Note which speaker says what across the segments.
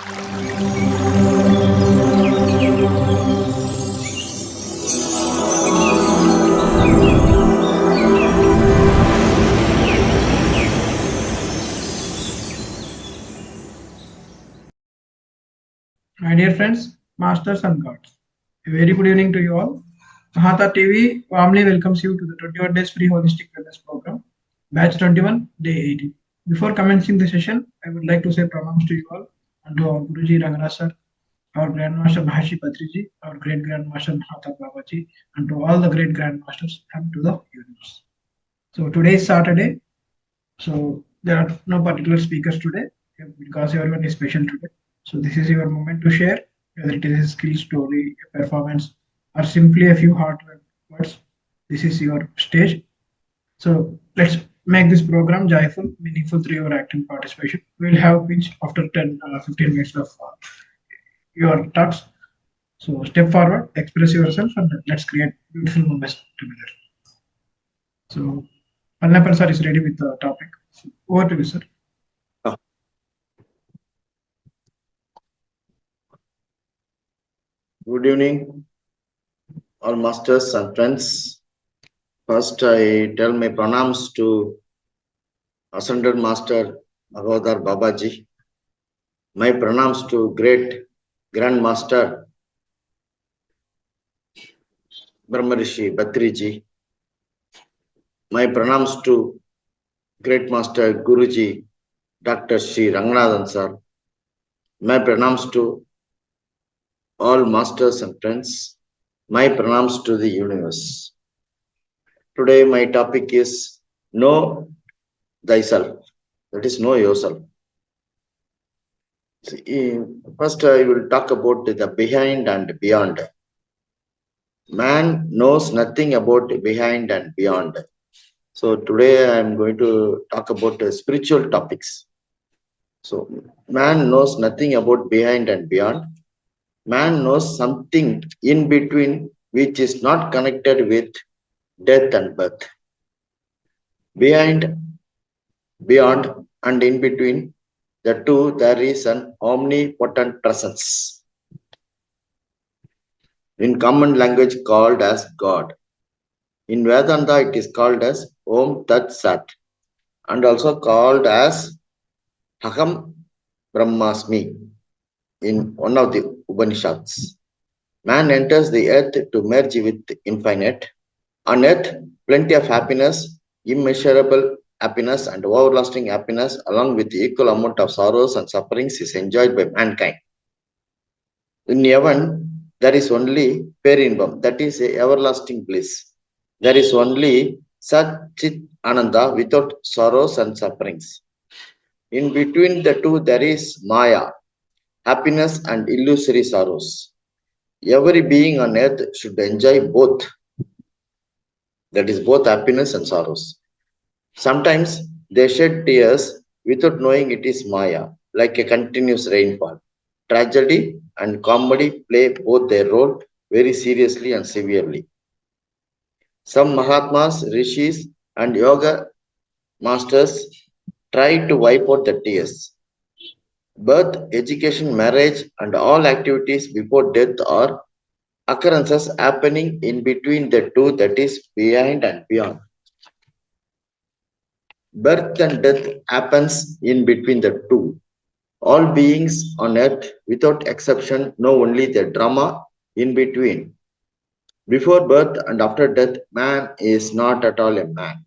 Speaker 1: My dear friends, masters and gods, a very good evening to you all. Mahavatar TV warmly welcomes you to the 21 days free holistic wellness program, batch 21, day 18. Before commencing the session, I would like to say pranams to you all and to our Guruji Rangana sir, our Grandmaster Maharshi Patriji, our great Grandmaster Mahavatar Babaji, and to all the great Grandmasters and to the universe. So today is Saturday, so there are no particular speakers today because everyone is special today. So this is your moment to share, whether it is a skill story, a performance, or simply a few heart words. This is your stage. So let's make this program joyful, meaningful through your active participation. We'll have each after 10, 15 minutes of your talks. So step forward, express yourself, and let's create beautiful moments together. So Pannappan sir is ready with the topic. So, over to you, sir.
Speaker 2: Good evening, all masters and friends. First, I tell my pranams to Ascended Master Mahavatar Babaji. My pranams to great Grand Master Brahmarishi Batriji. My pranams to great Master Guruji Dr. Sri Ranganathan sir. My pranams to all masters and friends. My pranams to the universe. Today my topic is Know Thyself. That is, know yourself. First, I will talk about the behind and beyond. Man knows nothing about behind and beyond. So today I am going to talk about spiritual topics. So man knows nothing about behind and beyond. Man knows something in between which is not connected with death and birth. Behind, beyond, and in between the two, there is an omnipotent presence, in common language called as God. In Vedanta, it is called as Om Tat Sat, and also called as Aham Brahmasmi in one of the Upanishads. Man enters the earth to merge with the infinite. On earth, plenty of happiness, immeasurable happiness and everlasting happiness, along with equal amount of sorrows and sufferings, is enjoyed by mankind. In heaven, there is only Perimbam, that is a everlasting bliss. There is only Satchit Ananda without sorrows and sufferings. In between the two, there is Maya, happiness and illusory sorrows. Every being on earth should enjoy both, that is, both happiness and sorrows. Sometimes they shed tears without knowing it is Maya, like a continuous rainfall. Tragedy and comedy play both their role very seriously and severely. Some Mahatmas, Rishis, and Yoga masters try to wipe out the tears. Birth, education, marriage, and all activities before death are occurrences happening in between the two, that is, behind and beyond. Birth and death happens in between the two. All beings on earth, without exception, know only the drama in between. Before birth and after death, man is not at all a man.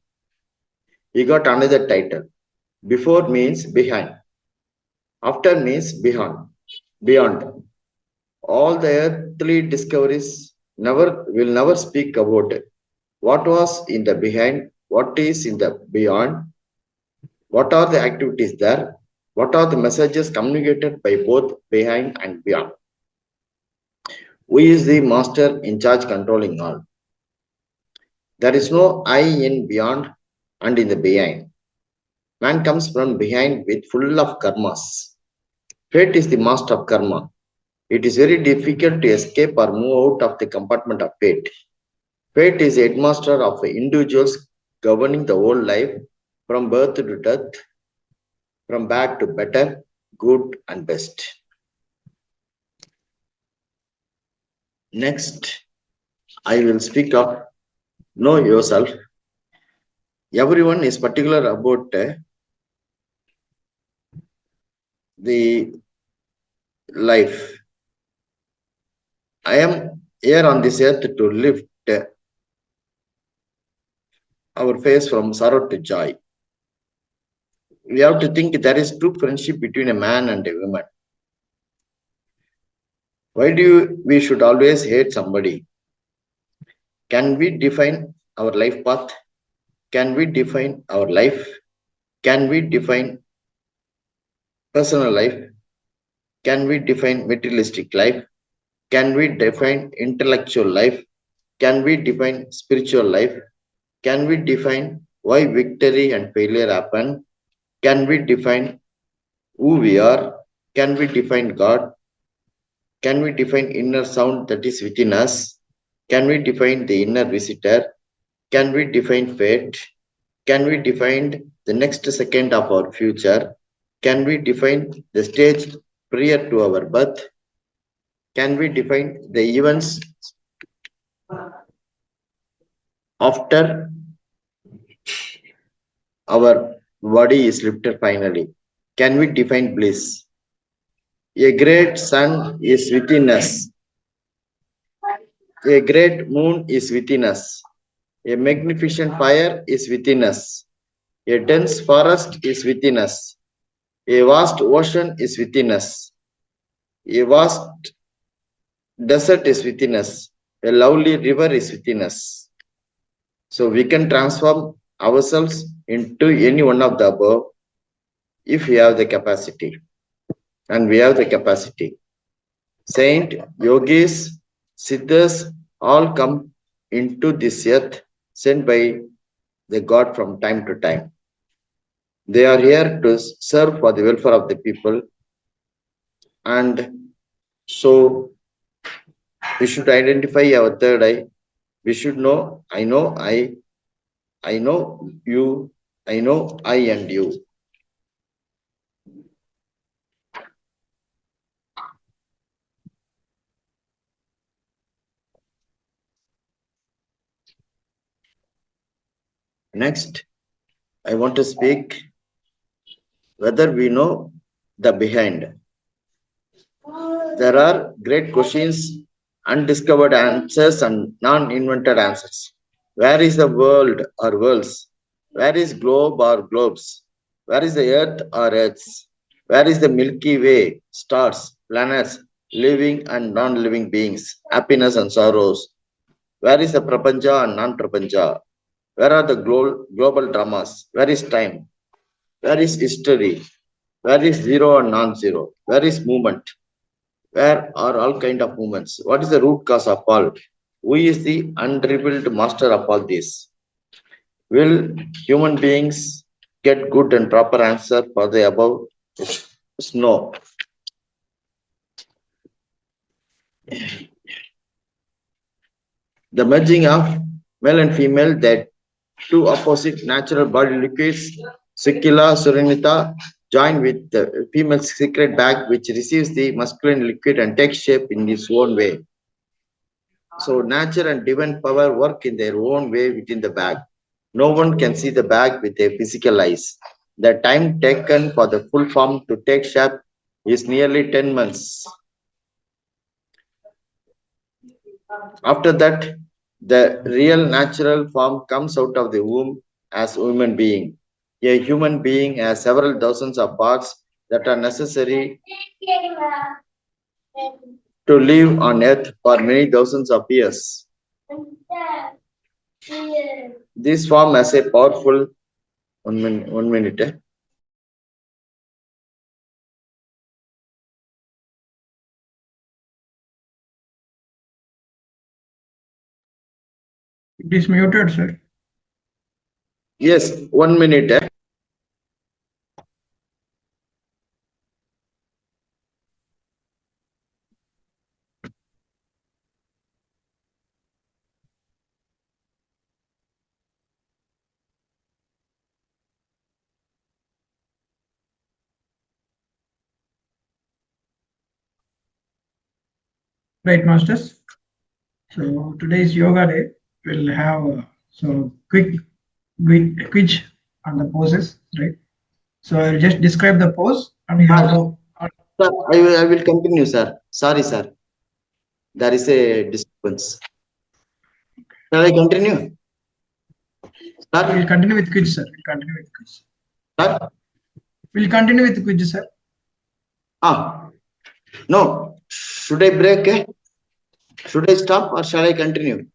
Speaker 2: He got another title. Before means behind. After means beyond. Beyond. All the earthly discoveries will never speak about it. What was in the behind, what is in the beyond, what are the activities there, what are the messages communicated by both behind and beyond. Who is the master in charge controlling all? There is no I in beyond and in the behind. Man comes from behind with full of karmas. Fate is the master of karma. It is very difficult to escape or move out of the compartment of fate. Fate is the headmaster of individuals governing the whole life from birth to death, from bad to better, good and best. Next, I will speak of know yourself. Everyone is particular about the life. I am here on this earth to lift our face from sorrow to joy. We have to think there is true friendship between a man and a woman. Why we should always hate somebody? Can we define our life path? Can we define our life? Can we define personal life? Can we define materialistic life? Can we define intellectual life? Can we define spiritual life? Can we define why victory and failure happen? Can we define who we are? Can we define God? Can we define inner sound that is within us? Can we define the inner visitor? Can we define fate? Can we define the next second of our future? Can we define the stage prior to our birth? Can we define the events after our body is lifted finally? Can we define bliss? A great sun is within us. A great moon is within us. A magnificent fire is within us. A dense forest is within us. A vast ocean is within us. A vast desert is within us. A lovely river is within us. So we can transform ourselves into any one of the above if we have the capacity. And we have the capacity. Saint, yogis, siddhas all come into this earth sent by the God from time to time. They are here to serve for the welfare of the people. And so we should identify our third eye. We should know, I know I know you, I know I and you. Next, I want to speak whether we know the behind. There are great questions, undiscovered answers, and non invented answers. Where is the world or worlds? Where is globe or globes? Where is the earth or earths? Where is the Milky Way, stars, planets, living and non living beings, happiness and sorrows? Where is the Prapancha and non Prapancha? Where are the global dramas? Where is time? Where is history? Where is zero and non zero? Where is movement? Where are all kind of movements? What is the root cause of all? Who is the unrevealed master of all this? Will human beings get good and proper answer for the above? No. The merging of male and female, that two opposite natural body liquids, Sikila Surinita, join with the female secret bag, which receives the masculine liquid and takes shape in its own way. So nature and divine power work in their own way within the bag. No one can see the bag with their physical eyes. The time taken for the full form to take shape is nearly 10 months. After that, the real natural form comes out of the womb as human being. A human being has several thousands of parts that are necessary to live on earth for many thousands of years. This form has a powerful 1 minute.
Speaker 1: It is muted, sir.
Speaker 2: Yes, 1 minute.
Speaker 1: Right, masters? So today is yoga day. We'll have quick on the poses, right? So I'll just describe the pose, and you have
Speaker 2: Sir,
Speaker 1: to.
Speaker 2: sir, I will continue, sir. Sorry, sir. There is a disturbance. Shall I continue?
Speaker 1: We'll
Speaker 2: Sir,
Speaker 1: continue with quiz, sir. We'll continue with quiz.
Speaker 2: sir.
Speaker 1: We'll continue with quiz, sir.
Speaker 2: Ah, no. Should I break? Should I stop or shall I continue?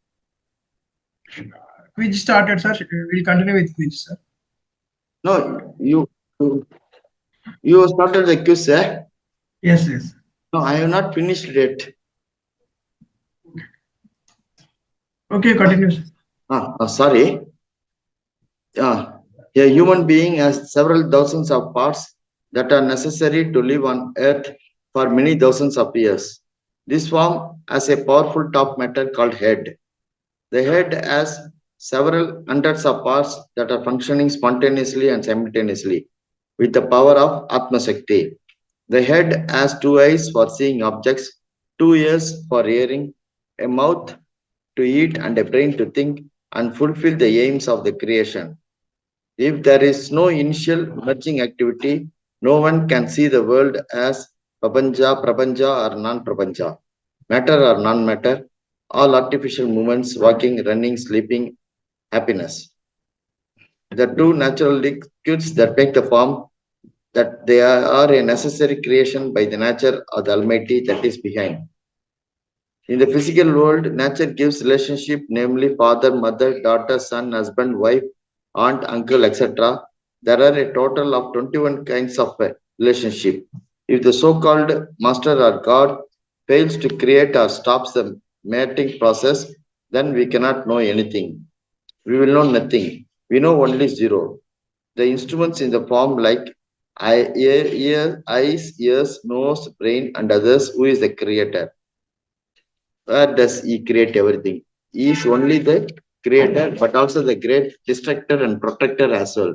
Speaker 1: Quiz started, sir. We'll continue with quiz, sir.
Speaker 2: No, you started the quiz, eh?
Speaker 1: Yes, yes.
Speaker 2: No, I have not finished it.
Speaker 1: Okay, continue, sir.
Speaker 2: Sorry. A human being has several thousands of parts that are necessary to live on earth for many thousands of years. This form has a powerful top matter called head. The head has several hundreds of parts that are functioning spontaneously and simultaneously with the power of Atma Shakti. The head has two eyes for seeing objects, two ears for hearing, a mouth to eat, and a brain to think and fulfill the aims of the creation. If there is no initial merging activity, no one can see the world as Prabanja or non-Prabanja, matter or non-matter, all artificial movements, walking, running, sleeping, happiness. The two natural liquids that make the form, that they are a necessary creation by the nature of the Almighty that is behind. In the physical world, nature gives relationship, namely father, mother, daughter, son, husband, wife, aunt, uncle, etc. There are a total of 21 kinds of relationship. If the so-called master or God fails to create or stops the mating process, then we cannot know anything. We will know nothing. We know only zero. The instruments in the form like eyes, ears, nose, brain, and others, who is the creator? Where does he create everything? He is only the creator, but also the great destructor and protector as well.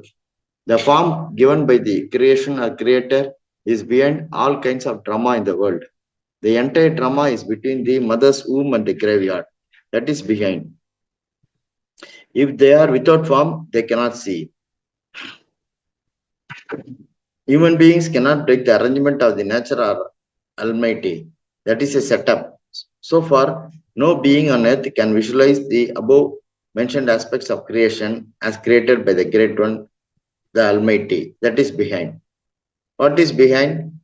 Speaker 2: The form given by the creation or creator is behind all kinds of drama in the world. The entire drama is between the mother's womb and the graveyard. That is behind. If they are without form, they cannot see. Human beings cannot break the arrangement of the nature or Almighty. That is a setup. So far, no being on earth can visualize the above mentioned aspects of creation as created by the Great One, the Almighty. That is behind. What is behind?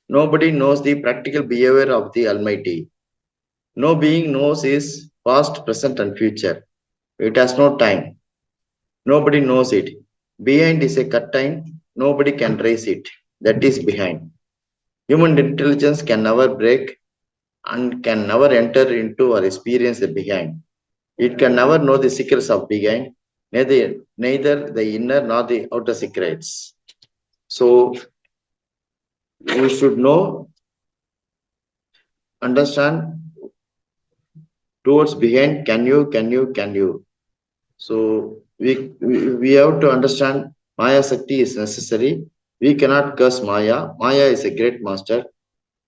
Speaker 2: Nobody knows the practical behavior of the Almighty. No being knows his past, present, and future. It has no time. Nobody knows it. Behind is a curtain. Nobody can trace it. That is behind. Human intelligence can never break and can never enter into or experience the behind. It can never know the secrets of behind, neither the inner nor the outer secrets. So you should know, understand towards behind. Can you? So we have to understand Maya Sakti is necessary. We cannot curse Maya. Maya is a great master.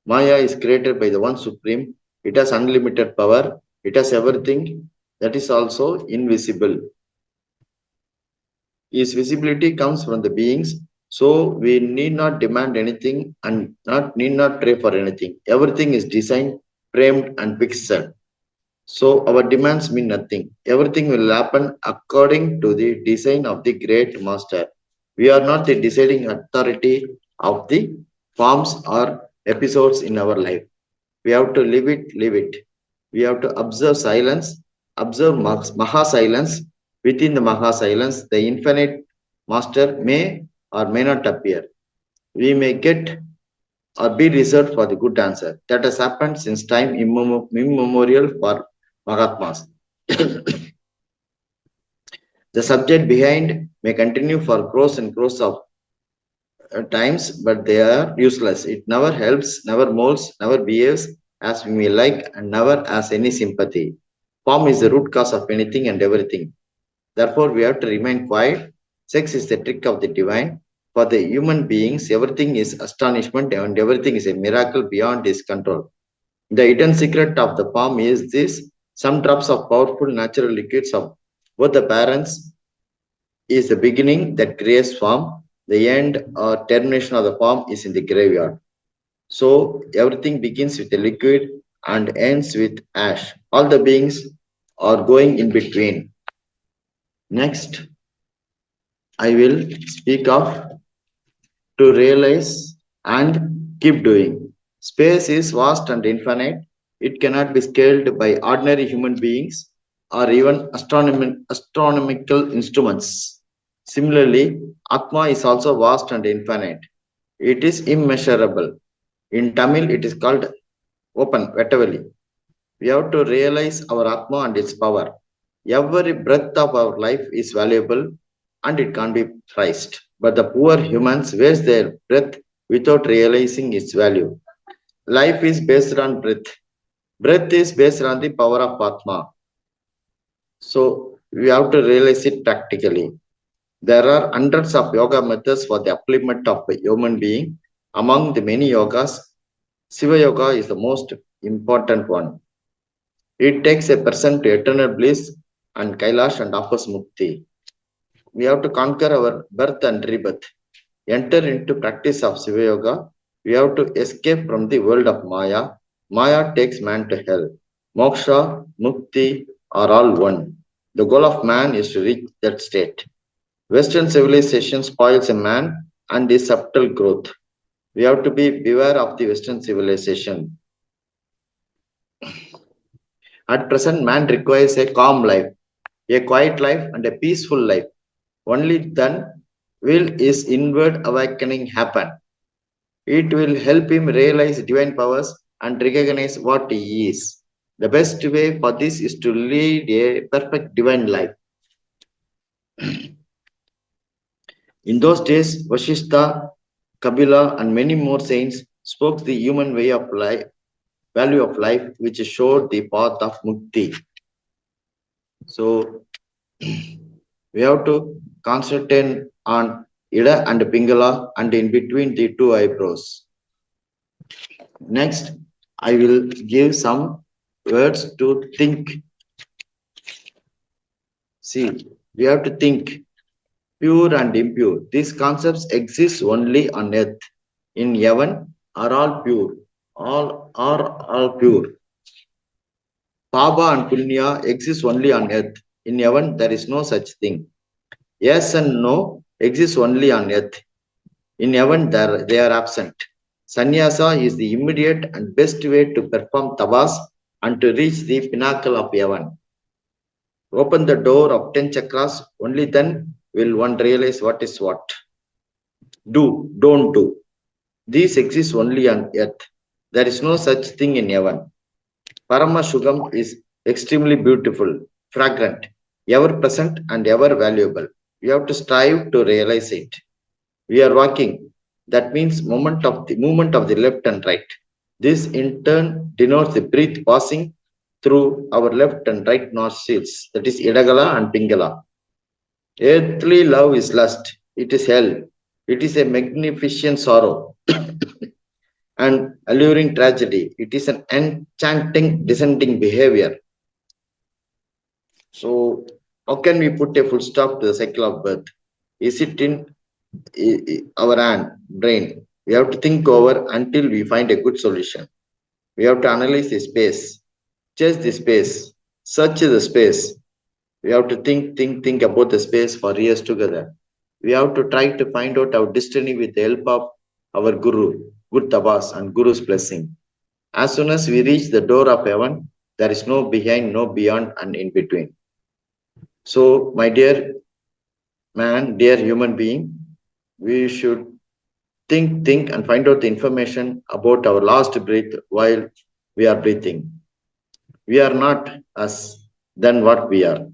Speaker 2: Maya is created by the one supreme. It has unlimited power. It has everything that is also invisible. His visibility comes from the beings. So we need not demand anything and need not pray for anything. Everything is designed, framed, and fixed. So our demands mean nothing. Everything will happen according to the design of the great master. We are not the deciding authority of the forms or episodes in our life. We have to live it. We have to observe silence, observe Maha silence. Within the Maha silence, the infinite master may or may not appear. We may get or be reserved for the good answer. That has happened since time immemorial for Mahatmas. The subject behind may continue for crores and crores of times, but they are useless. It never helps, never molds, never behaves as we may like, and never has any sympathy. Form is the root cause of anything and everything. Therefore, we have to remain quiet. Sex is the trick of the divine. For the human beings, everything is astonishment and everything is a miracle beyond his control. The hidden secret of the form is this: Some drops of powerful natural liquids of both the parents is the beginning that creates form. The end or termination of the form is in the graveyard. So everything begins with a liquid and ends with ash. All the beings are going in between. Next, I will speak of to realize and keep doing. Space is vast and infinite. It cannot be scaled by ordinary human beings or even astronomical instruments. Similarly, Atma is also vast and infinite. It is immeasurable. In Tamil, it is called open, vettavali. We have to realize our Atma and its power. Every breath of our life is valuable and it can't be priced. But the poor humans waste their breath without realizing its value. Life is based on breath. Breath is based on the power of Atma. So we have to realize it practically. There are hundreds of yoga methods for the upliftment of a human being. Among the many yogas, Siva Yoga is the most important one. It takes a person to eternal bliss and Kailash and offers mukti. We have to conquer our birth and rebirth. Enter into practice of Siva Yoga. We have to escape from the world of Maya. Maya takes man to hell. Moksha, mukti are all one. The goal of man is to reach that state. Western civilization spoils a man and his subtle growth. We have to be beware of the Western civilization. At present, man requires a calm life, a quiet life, and a peaceful life. Only then will his inward awakening happen. It will help him realize divine powers and recognize what he is. The best way for this is to lead a perfect divine life. In those days, Vashishta, Kabila, and many more saints spoke the human way of life, value of life, which showed the path of mukti. So we have to concentrate on Ida and Pingala and in between the two eyebrows. Next, I will give some words to think. See, we have to think pure and impure. These concepts exist only on earth. In heaven are all pure. All are all pure. Papa and Punya exist only on earth. In heaven, there is no such thing. Yes and no exist only on earth. In heaven, they are absent. Sannyasa is the immediate and best way to perform tabas and to reach the pinnacle of heaven. Open the door of 10 chakras, only then will one realize what is what. Do, don't do. These exist only on earth. There is no such thing in heaven. Parama Shugam is extremely beautiful, fragrant, ever present and ever valuable. We have to strive to realize it. We are walking. That means movement of the left and right. This in turn denotes the breath passing through our left and right nostrils. That is Idagala and Pingala. Earthly love is lust. It is hell. It is a magnificent sorrow and alluring tragedy. It is an enchanting descending behavior. So, how can we put a full stop to the cycle of birth? Is it in our hand, brain? We have to think over until we find a good solution. We have to analyze the space, chase the space, search the space. We have to think about the space for years together. We have to try to find out our destiny with the help of our Guru, Good Tabas, and Guru's blessing. As soon as we reach the door of heaven, there is no behind, no beyond, and in between. So, my dear man, dear human being, we should think, and find out the information about our last breath while we are breathing. We are not us than what we are.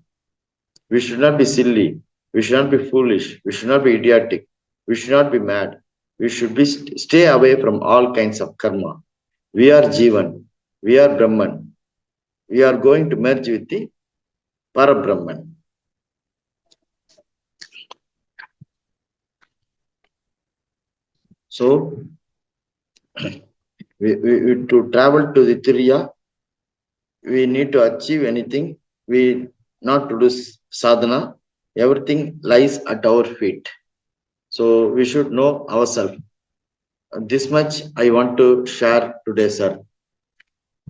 Speaker 2: We should not be silly. We should not be foolish. We should not be idiotic. We should not be mad. We should be stay away from all kinds of karma. We are Jivan. We are Brahman. We are going to merge with the Parabrahman. So, to travel to the Tiriya, we have to think, think, and find out the information about our last breath while we are breathing. We are not us than what we are. We should be stay away from all kinds of karma. We are Jivan. We are Brahman. We are going to merge with the Parabrahman. So, we to travel to the Tiriya, we need to achieve anything, we not to do sadhana, everything lies at our feet. So we should know ourselves. This much I want to share today, sir.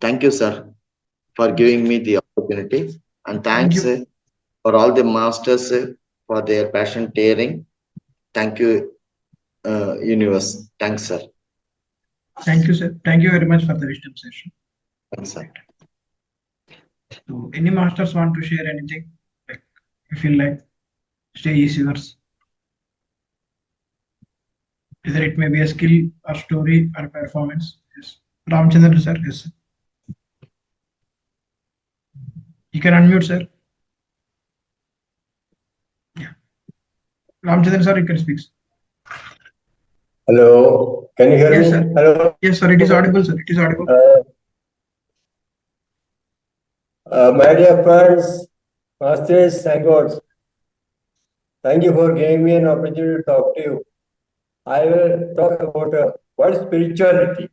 Speaker 2: Thank you, sir, for giving me the opportunity. And
Speaker 1: Thank
Speaker 2: thanks
Speaker 1: you.
Speaker 2: for all the masters for their passion sharing. Thank you, universe. Thanks, sir.
Speaker 1: Thank you, sir. Thank you very much for the wisdom session.
Speaker 2: Thanks, sir.
Speaker 1: So, any masters want to share anything? Like, you feel like stage is yours. Either it may be a skill or story or performance. Yes. Ramchandra sir, yes. Sir. You can unmute, sir. Yeah. Ramchandra sir, you can speak.
Speaker 3: Hello, can you hear
Speaker 1: Yes,
Speaker 3: me?
Speaker 1: sir.
Speaker 3: Hello.
Speaker 1: Yes, sir. It is audible, sir. It is audible.
Speaker 3: My dear friends, masters, and gods, thank you for giving me an opportunity to talk to you. I will talk about what is spirituality.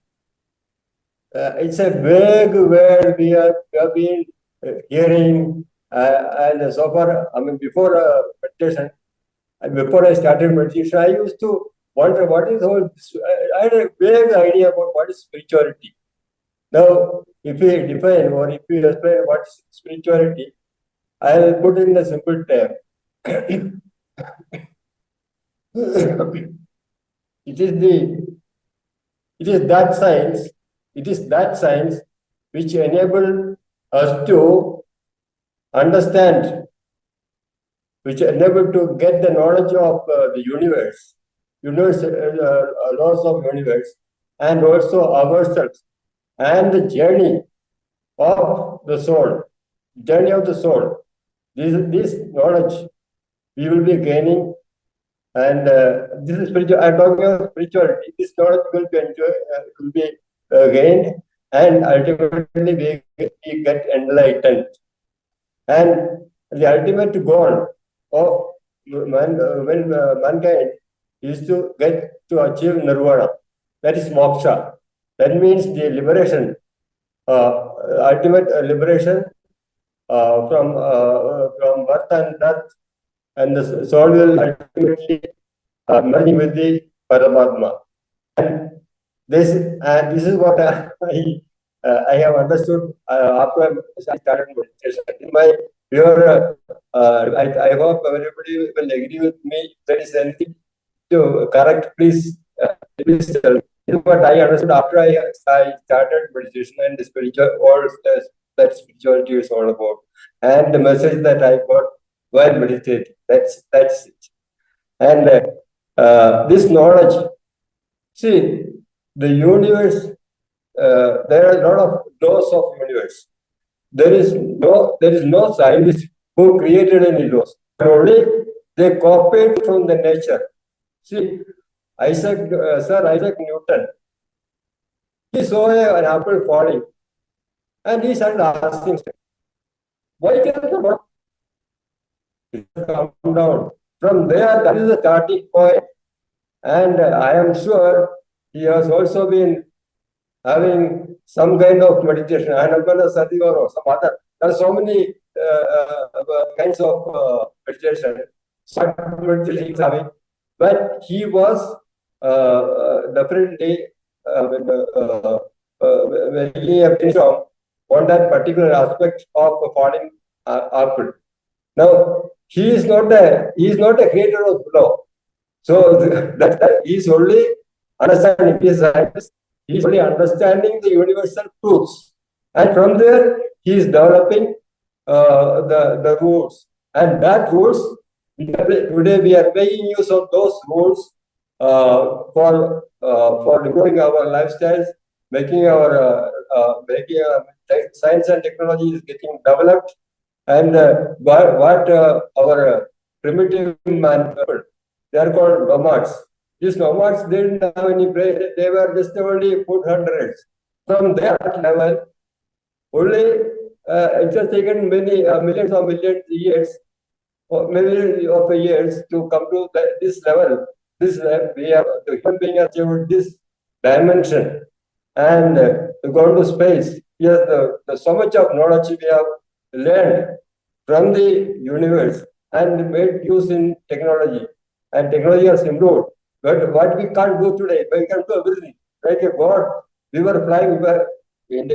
Speaker 3: It's a vague word we have been hearing, and so far, I mean, before meditation, and before I started meditation, I used to wonder what is whole. I had a vague idea about what is spirituality. Now, if we define or if we explain what is spirituality, I'll put in a simple term. It is that science which enable us to understand, which enable to get the knowledge of the universe, laws of universe, and also ourselves, and the journey of the soul, This knowledge we will be gaining, and this is spiritual. I'm talking about spirituality. This knowledge will be gained, and ultimately we get enlightened. And the ultimate goal of mankind is to get to achieve nirvana. That is moksha. That means the liberation, ultimate liberation from birth and death, and the soul will ultimately merge with the Paramatma. And this is what I have understood after I started meditation. In my pure, I hope everybody will agree with me. If there is anything to correct, please tell me. This is what I understood after I started meditation and the spiritual, all that spirituality is all about, and the message that I got while meditating. That's it. And this knowledge, see, the universe, there are a lot of laws of universe. There is no scientist who created any laws. Only they copied from the nature. See, Sir Isaac Newton, he saw an apple falling, and he started asking, why can it come down? From there, that is the starting point. And I am sure he has also been having some kind of meditation, Anapana Sati or some other. There are so many kinds of meditation. Meditation he's having, but he was definitely making a finish on that particular aspect of falling apple. Now he is not a creator of law. So that he is only understanding his science. He is only understanding the universal truths, and from there he is developing the rules. And that rules today we are making use of those rules for improving our lifestyles, making our science and technology is getting developed, and what our primitive man people, they are called nomads. These nomads didn't have any brain; they were just only food hunters. From that level, only it has taken many millions of years, or maybe of years, to come to this level. We have the human being achieved this dimension. and gone to space. Yes, so much of knowledge we have learned from the universe and made use in technology. And technology has improved. But what we can't do today, we can do everything. Like a God, we were flying, we were in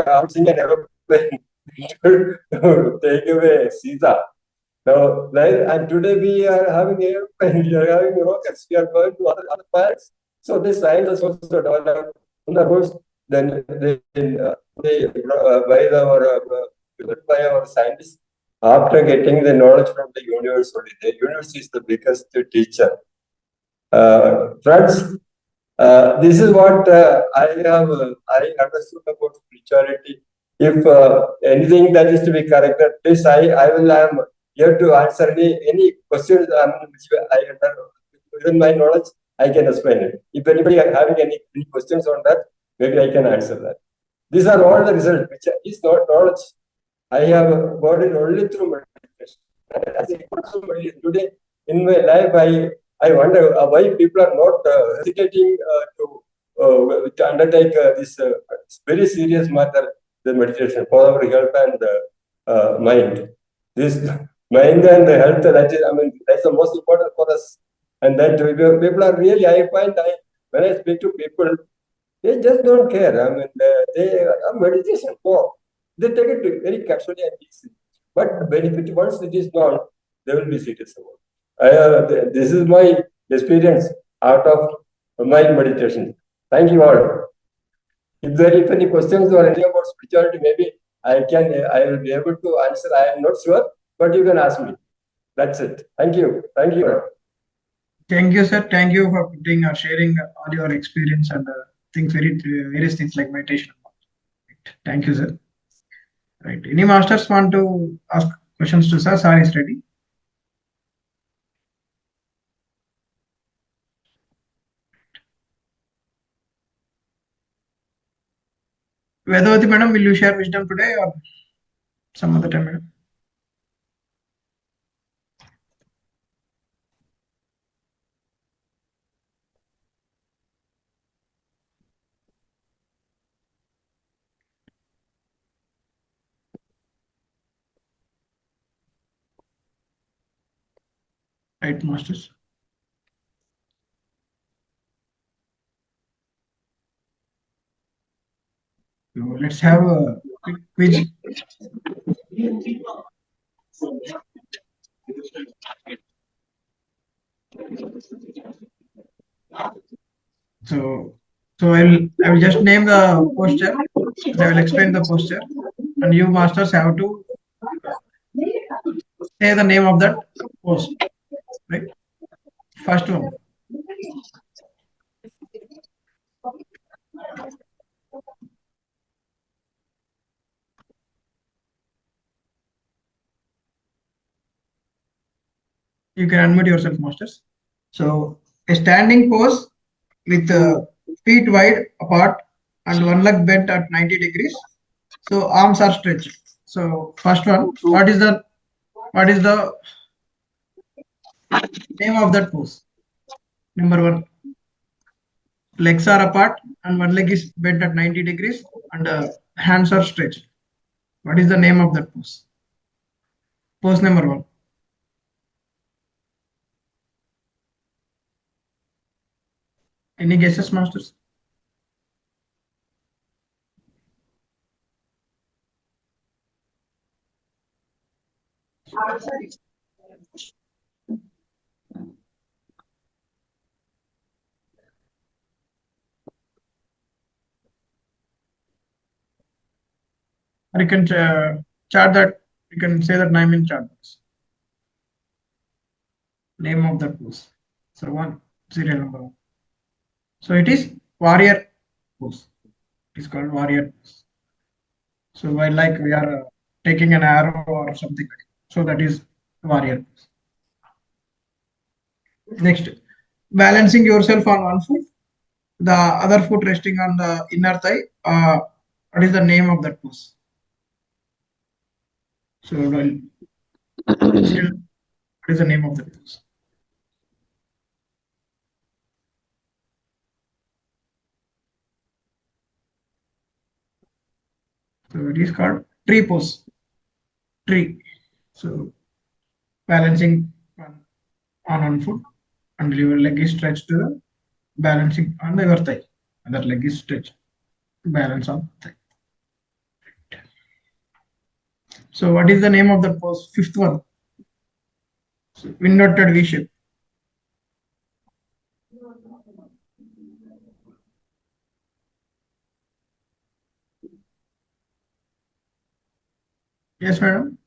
Speaker 3: bouncing an aeroplane to take away Sita. Now, and today we are having airplanes, we are having rockets, we are going to other planets. So this science has also developed. And of course, then by our scientists, after getting the knowledge from the universe, only the universe is the biggest teacher. Friends, this is what I understood about spirituality. If anything that is to be corrected, please I will am here to answer any questions which within my knowledge I can explain it. If anybody are having any questions on that, maybe I can answer that. These are all the results, which is not knowledge. I have got it only through meditation. As a today in my life, I wonder why people are not hesitating to undertake this very serious matter, the meditation for our health and mind. This mind and health, that is, I mean, that's the most important for us. And that people are really, I find, when I speak to people, they just don't care. I mean, they are meditation for. They take it very casually and easy. But the benefit, once it is gone, they will be serious about it. This is my experience out of my meditation. Thank you all. If there are any questions or anything about spirituality, maybe I will be able to answer. I am not sure, but you can ask me. That's it. Thank you. Thank you.
Speaker 1: Thank you, sir. Thank you for putting or sharing all your experience and things, various things like meditation. Thank you, sir. Right. Any masters want to ask questions to sir? Sir is ready. Vedavati madam, will you share wisdom today or some other time, madam? Right, masters. So let's have a quick quiz. So I will just name the posture. I will explain the posture, and you masters have to say the name of that post. Right. First one. You can unmute yourself, masters. So a standing pose with feet wide apart and one leg bent at 90 degrees. So arms are stretched. So first one, what is the name of that pose? Number one, legs are apart and one leg is bent at 90 degrees and hands are stretched. What is the name of that pose? Pose number one. Any guesses, masters? Or you can chart that. You can say that name in chat box. Name of that pose. So one, serial number one. So it is warrior pose. It is called warrior pose. So while like we are taking an arrow or something like that. So that is warrior pose. Next, balancing yourself on one foot, the other foot resting on the inner thigh. What is the name of that pose? So what is the name of that pose? So it is called tree pose. Tree. So balancing on one foot and your leg is stretched to the balancing on the your thigh. Other leg is stretched to balance on thigh. So what is the name of the pose? Fifth one. So inverted V shape. Yes, madam.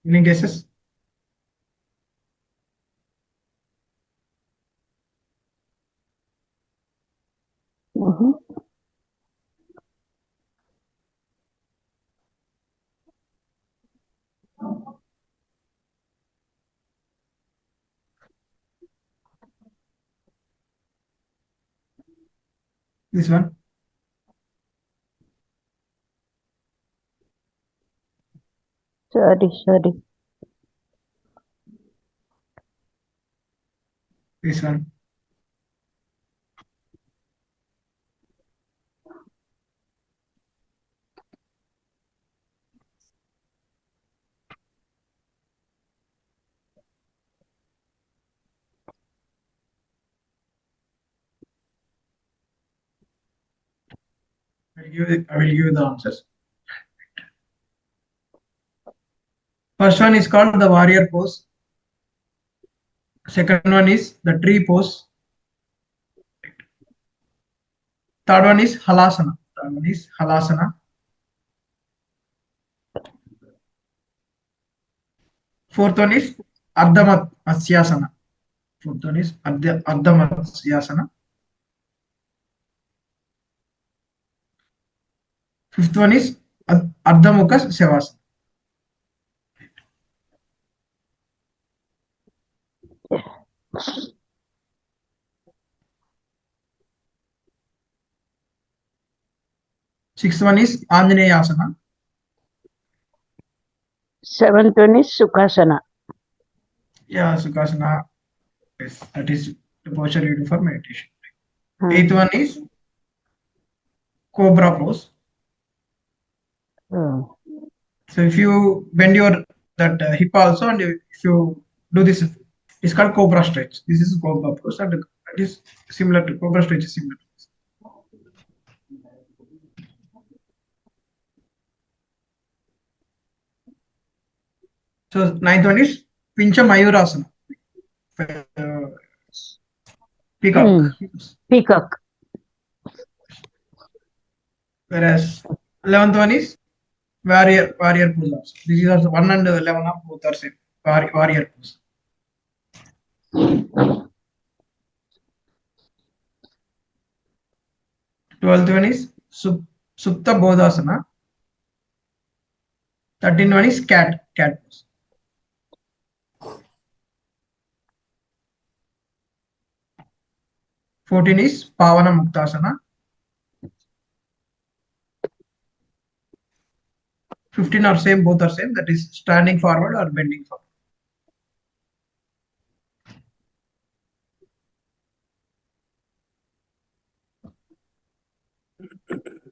Speaker 1: Any guesses? This one.
Speaker 4: Sorry.
Speaker 1: This one. I will give you the answers. First one is called the warrior pose. Second one is the tree pose. Third one is halasana. Fourth one is ardhamasyasana. Fourth one is ardhamasyasana. Fifth one is ardhamukha sevasana. Sixth one is anjaneyasana.
Speaker 4: Seventh one is Sukhasana.
Speaker 1: Yeah, sukhasana. Yes, that is the posture you do for meditation. Eighth one is cobra pose. So if you bend your hip also, and if you do this, it's called cobra stretch. This is cobra pose, and it is similar to cobra stretch. Is similar to this. So ninth one is pincha mayurasana. Peacock.
Speaker 4: Peacock.
Speaker 1: Whereas 11th one is warrior pose. This is also 1 and 11 of both are same. Warrior pose. 12th one is Supta Bodhasana. 13th one is cat pose. 14 is Pavana Muktasana. 15 are same, both are same. That is standing forward or bending forward.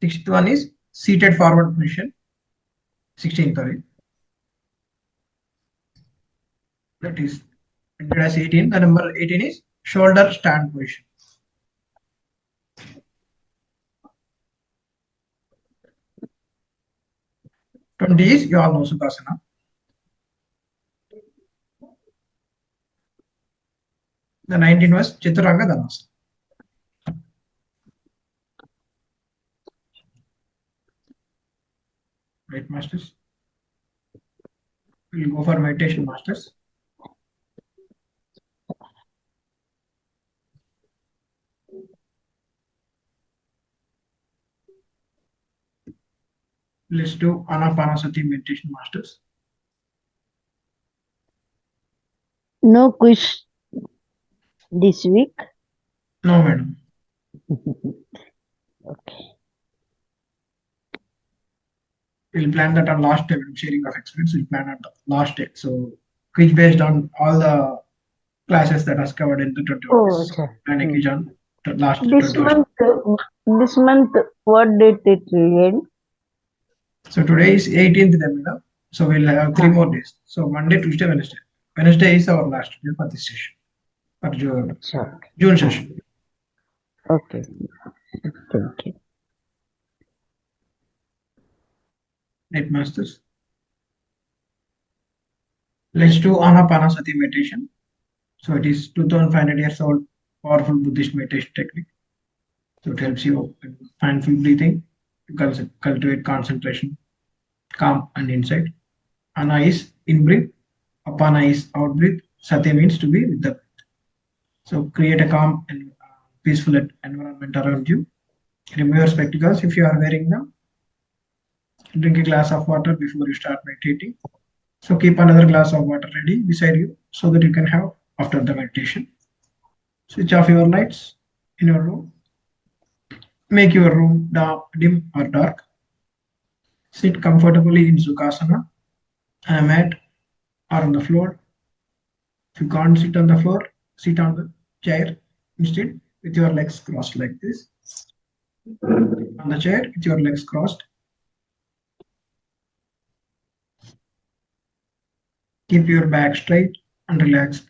Speaker 1: Sixth one is seated forward position. 16th, sorry. That is printed as 18. The number 18 is shoulder stand position. Is you all know Sukhasana. The 19 was Chaturanga Dhanasana. Right, masters? We'll go for meditation, masters. Let's do Anapanasati meditation, masters.
Speaker 4: No quiz this week.
Speaker 1: No, madam.
Speaker 4: Okay.
Speaker 1: We'll plan that on last day, sharing of experience. We'll plan at the last day. So, quiz based on all the classes that was covered in the 21
Speaker 4: Oh,
Speaker 1: days.
Speaker 4: sir.
Speaker 1: And a quiz on the last
Speaker 4: This
Speaker 1: 21.
Speaker 4: month, what date it will end?
Speaker 1: So today is 18th December. So we'll have 3 more days. So Monday, Tuesday, Wednesday. Wednesday is our last day for this session. For June,
Speaker 4: Sure.
Speaker 1: June session.
Speaker 4: Okay. Thank you.
Speaker 1: Right, masters. Let's do Anapanasati meditation. So it is 2500 years old, powerful Buddhist meditation technique. So it helps you in mindful breathing, to cultivate concentration, calm and insight. Ana is in breath, Apana is out breath. Sati means to be with the breath. So create a calm and peaceful environment around you. Remove your spectacles if you are wearing them. Drink a glass of water before you start meditating. So keep another glass of water ready beside you so that you can have after the meditation. Switch off your lights in your room. Make your room dim or dark. Sit comfortably in Sukhasana, on a mat or on the floor. If you can't sit on the floor, sit on the chair instead with your legs crossed like this. On the chair with your legs crossed. Keep your back straight and relaxed.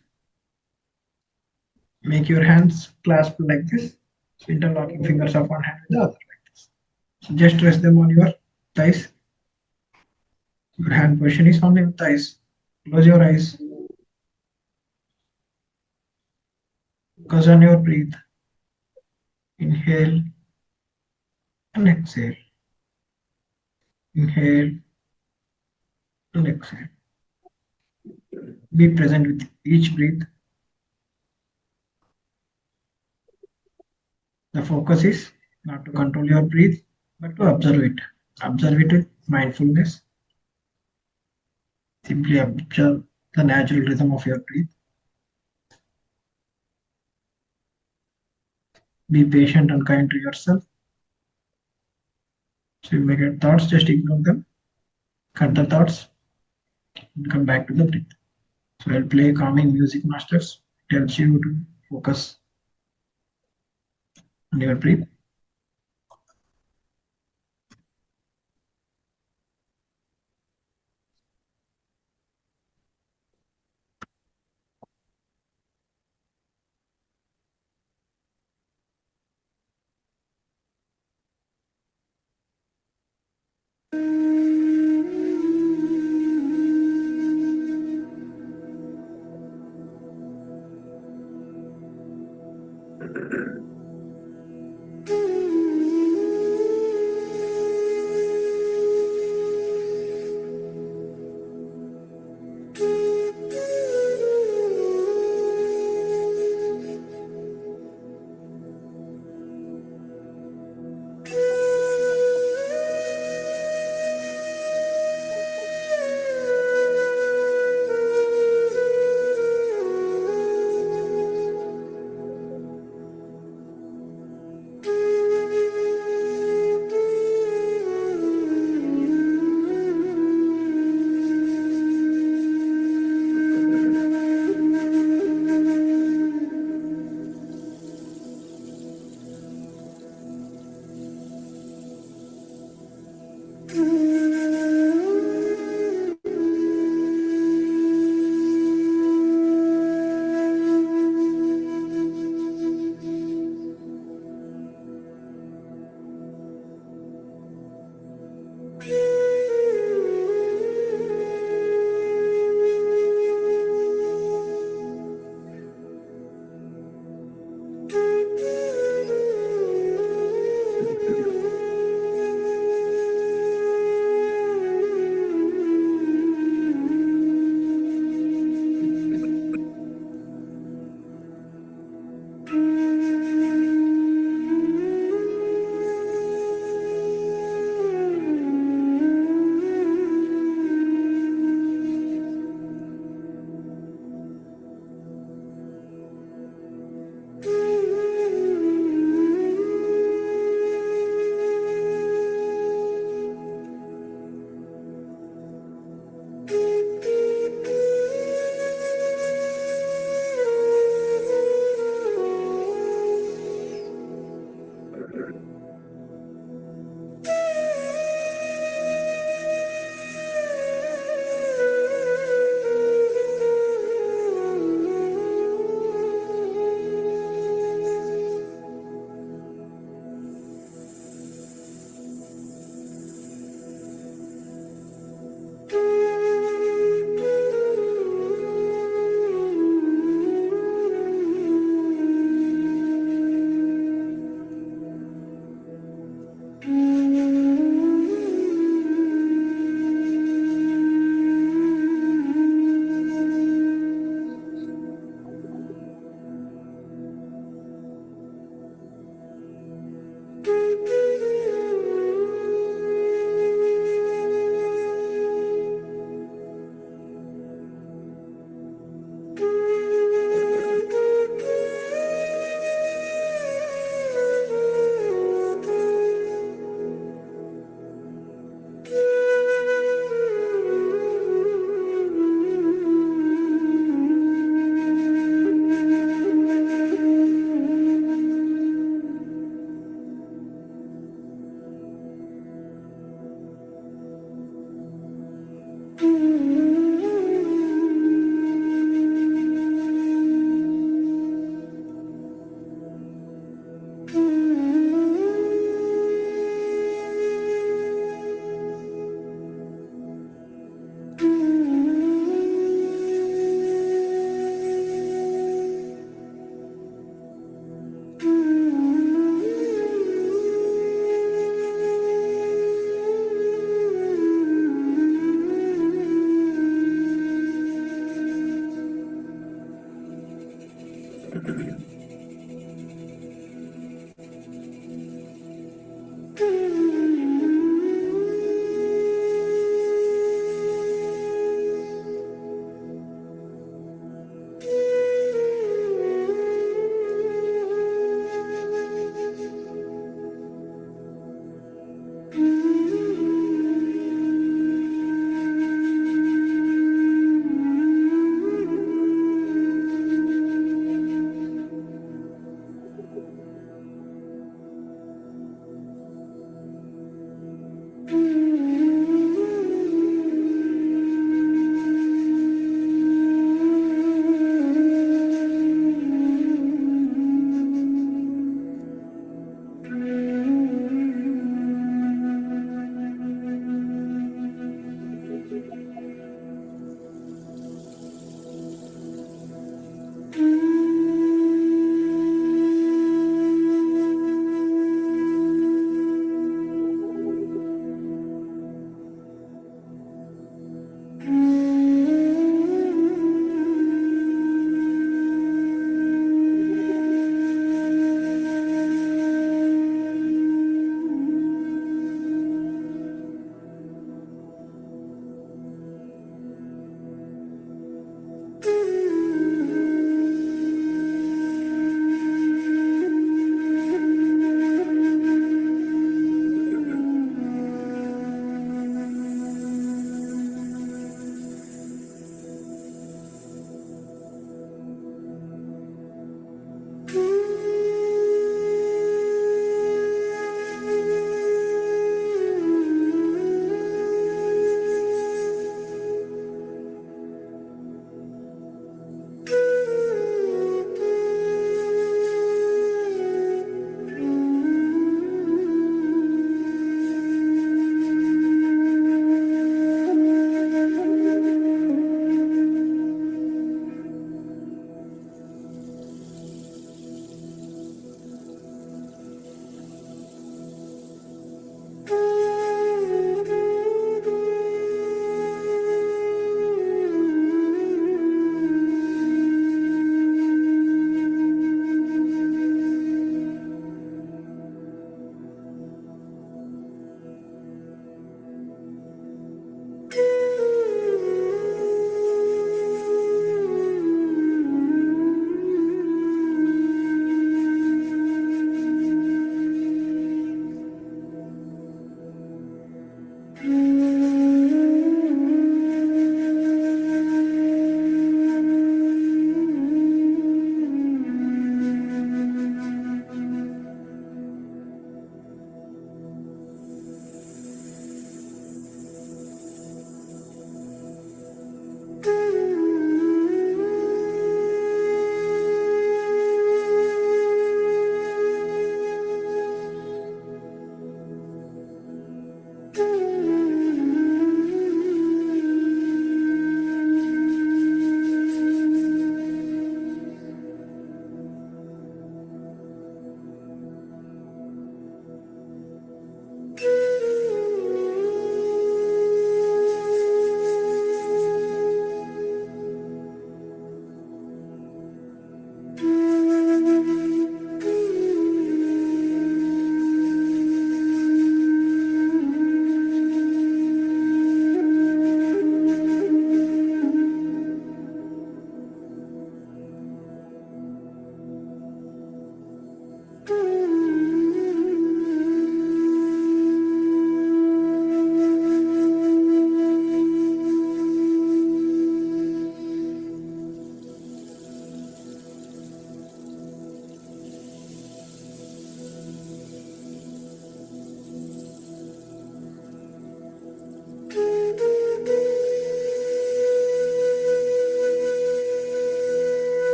Speaker 1: Make your hands clasped like this. Interlocking fingers of one hand with the other like this. So just rest them on your thighs. Your hand position is on your thighs. Close your eyes. Focus on your breath. Inhale and exhale. Inhale and exhale. Be present with each breath. The focus is not to control your breath, but to observe it. Observe it with mindfulness. Simply observe the natural rhythm of your breath. Be patient and kind to yourself. So you may get thoughts, just ignore them. Cut the thoughts and come back to the breath. So I'll play calming music, masters. It helps you to focus on your breath.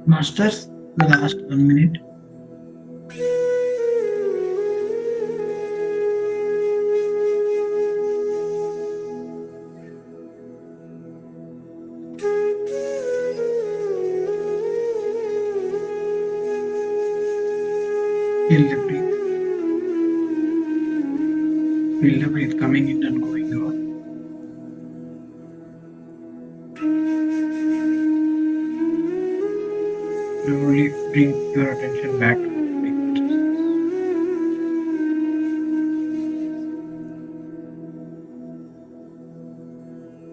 Speaker 1: Masters, the last 1 minute. Feel the breath. Feel the breath coming in and going out. Slowly bring your attention back to the breath.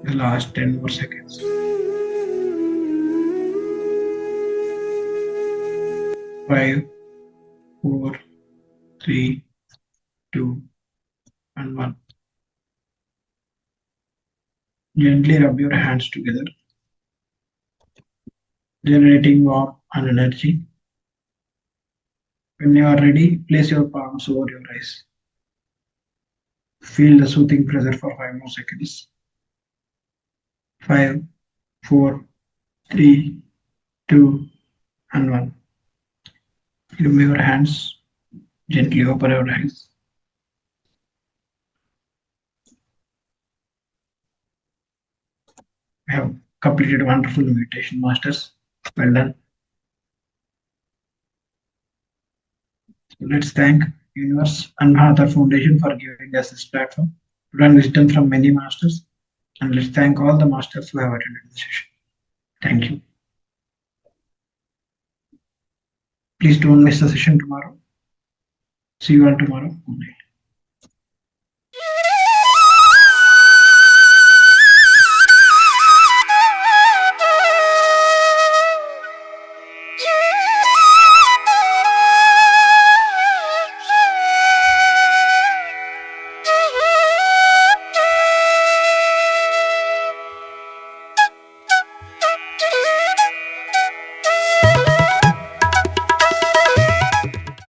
Speaker 1: The last 10 more seconds. 5, 4, 3, 2, and 1. Gently rub your hands together, generating warmth and energy. When you are ready, place your palms over your eyes. Feel the soothing pressure for 5 more seconds. 5, 4, 3, 2, and 1. Remove your hands, gently open your eyes. We have completed a wonderful meditation, masters. Well done. So let's thank Universe and Mahavatar Foundation for giving us this platform to learn wisdom from many masters. And let's thank all the masters who have attended the session. Thank you. Please don't miss the session tomorrow. See you all tomorrow. Good night.